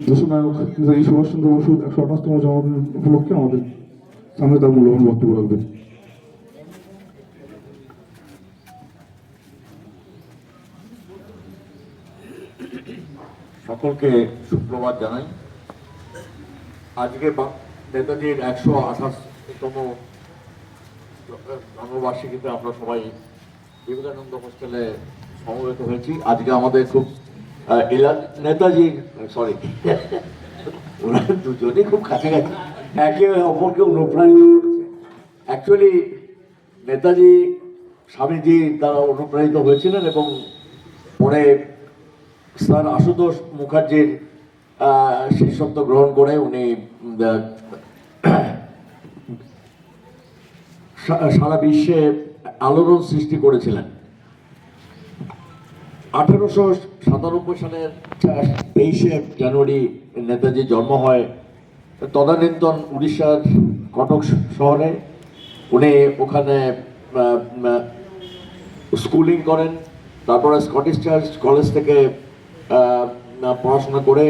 দেশনায়ক নেতাজি সুভাষচন্দ্র বসুর 128তম জন্মদিন উপলক্ষে আমাদের সামনে তার মূল্যবান বক্তব্য রাখবেন। সকলকে সুপ্রভাত জানাই। আজকে নেতাজির 128তম জন্মবার্ষিকীতে আমরা সবাই বিবেকানন্দ হোস্টেলে সমবেত হয়েছি। আজকে আমাদের খুব নেতাজির ওরা দুজনেই খুব কাছাকাছি, একে অপরকে অনুপ্রাণিত করছে। অ্যাকচুয়ালি নেতাজি স্বামীজি দ্বারা অনুপ্রাণিত হয়েছিলেন এবং পরে স্যার আশুতোষ মুখার্জির শিষ্যত্ব গ্রহণ করে উনি সারা বিশ্বে আলোড়ন সৃষ্টি করেছিলেন। 1897 সালের 23শে জানুয়ারি নেতাজির জন্ম হয় তদানীন্তন উড়িষ্যার কটক শহরে। উনি ওখানে স্কুলিং করেন, তারপরে স্কটিশ চার্চ কলেজ থেকে পড়াশোনা করে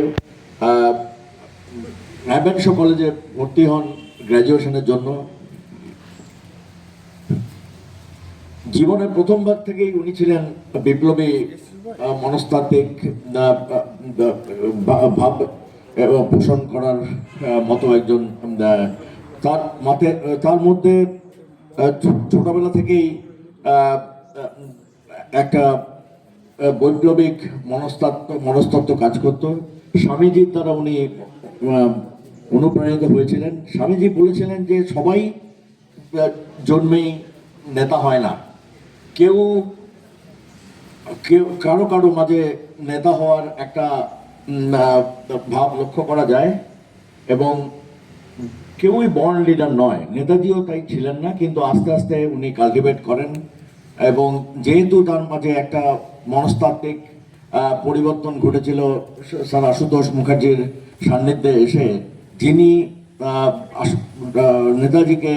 র্যাভেনশা কলেজে ভর্তি হন গ্র্যাজুয়েশনের জন্য। জীবনের প্রথম ভাগ থেকেই উনি ছিলেন বিপ্লবী মনস্তাত্ত্বিক ভাব পোষণ করার মতো একজন। তার মধ্যে ছোটবেলা থেকেই একটা বৈপ্লবিক মনস্তত্ত্ব কাজ করত। স্বামীজির দ্বারা উনি অনুপ্রাণিত হয়েছিলেন। স্বামীজি বলেছিলেন যে সবাই জন্মেই নেতা হয় না, কেউ কারো কারো মাঝে নেতা হওয়ার একটা ভাব লক্ষ্য করা যায় এবং কেউই বর্ন লিডার নয়। নেতাজিও তাই ছিলেন না, কিন্তু আস্তে আস্তে উনি কালটিভেট করেন এবং যেহেতু তার মাঝে একটা মনস্তাত্ত্বিক পরিবর্তন ঘটেছিল স্যার আশুতোষ মুখার্জির সান্নিধ্যে এসে, যিনি নেতাজিকে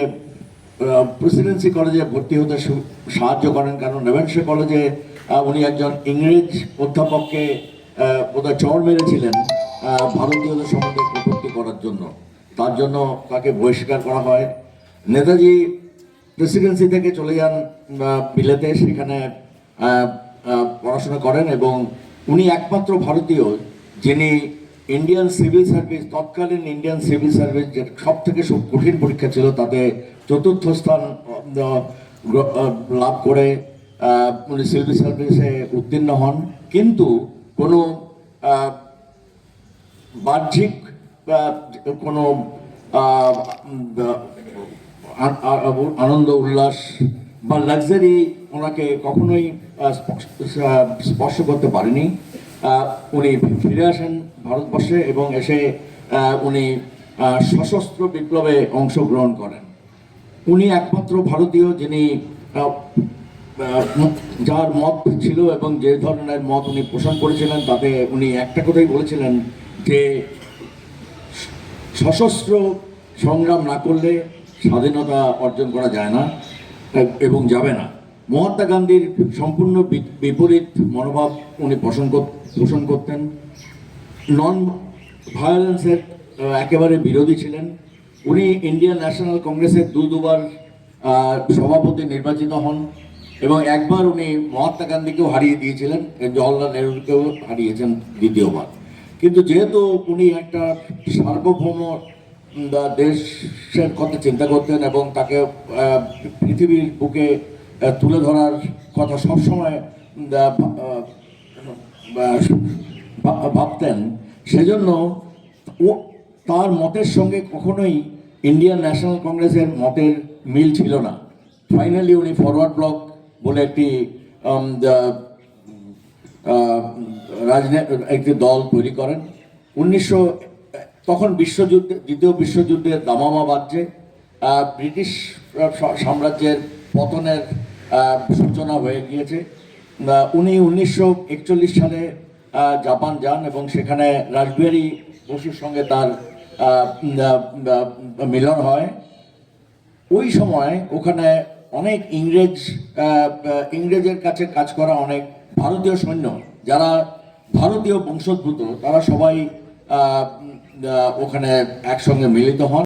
প্রেসিডেন্সি কলেজে ভর্তি হতে সাহায্য করেন, কারণ রেভেনশা কলেজে উনি একজন ইংরেজ অধ্যাপককে বোধহয় চড় মেরেছিলেন ভারতীয়দের সম্বন্ধে কটূক্তি করার জন্য। তার জন্য তাকে বহিষ্কার করা হয়। নেতাজি প্রেসিডেন্সি থেকে চলে যান বিলেতে, সেখানে পড়াশোনা করেন এবং উনি একমাত্র ভারতীয় যিনি ইন্ডিয়ান সিভিল সার্ভিস, তৎকালীন ইন্ডিয়ান সিভিল সার্ভিস যে সব থেকে কঠিন পরীক্ষা ছিল, তাতে 4র্থ স্থান লাভ করে উনি সিভিল সার্ভিসে উত্তীর্ণ হন। কিন্তু কোনো বাহ্যিক কোনো আনন্দ উল্লাস বা লাক্সারি ওনাকে কখনোই স্পর্শ করতে পারেনি। উনি ফিরে আসেন ভারতবর্ষে এবং এসে উনি সশস্ত্র বিপ্লবে অংশগ্রহণ করেন। উনি একমাত্র ভারতীয় যিনি যার মত ছিল এবং যে ধরনের মত উনি পোষণ করেছিলেন তাতে উনি একটা কথাই বলেছিলেন যে সশস্ত্র সংগ্রাম না করলে স্বাধীনতা অর্জন করা যায় না এবং যাবে না। মহাত্মা গান্ধীর সম্পূর্ণ বিপরীত মনোভাব উনি পোষণ করতেন। নন ভায়োলেন্সের একেবারে বিরোধী ছিলেন। উনি ইন্ডিয়ান ন্যাশনাল কংগ্রেসের দুবার সভাপতি নির্বাচিত হন এবং একবার উনি মহাত্মা গান্ধীকেও হারিয়ে দিয়েছিলেন, জওহরলাল নেহরুকেও হারিয়েছেন দ্বিতীয়বার। কিন্তু যেহেতু উনি একটা সার্বভৌম দেশের কথা চিন্তা করতেন এবং তাকে পৃথিবীর বুকে তুলে ধরার কথা সবসময় ভাবতেন, সেজন্য তার মতের সঙ্গে কখনোই ইন্ডিয়ান ন্যাশনাল কংগ্রেসের মতের মিল ছিল না। ফাইনালি উনি ফরওয়ার্ড ব্লক বলে একটি দল তৈরি করেন। তখন দ্বিতীয় বিশ্বযুদ্ধের দামামা বাজছে, ব্রিটিশ সাম্রাজ্যের পতনের সূচনা হয়ে গিয়েছে। উনি 1941 সালে জাপান যান এবং সেখানে রাসবিহারী বসুর সঙ্গে তার মিলন হয়। ওই সময় ওখানে অনেক ইংরেজের কাছে কাজ করা অনেক ভারতীয় সৈন্য যারা ভারতীয় বংশোদ্ভূত, তারা সবাই ওখানে একসঙ্গে মিলিত হন।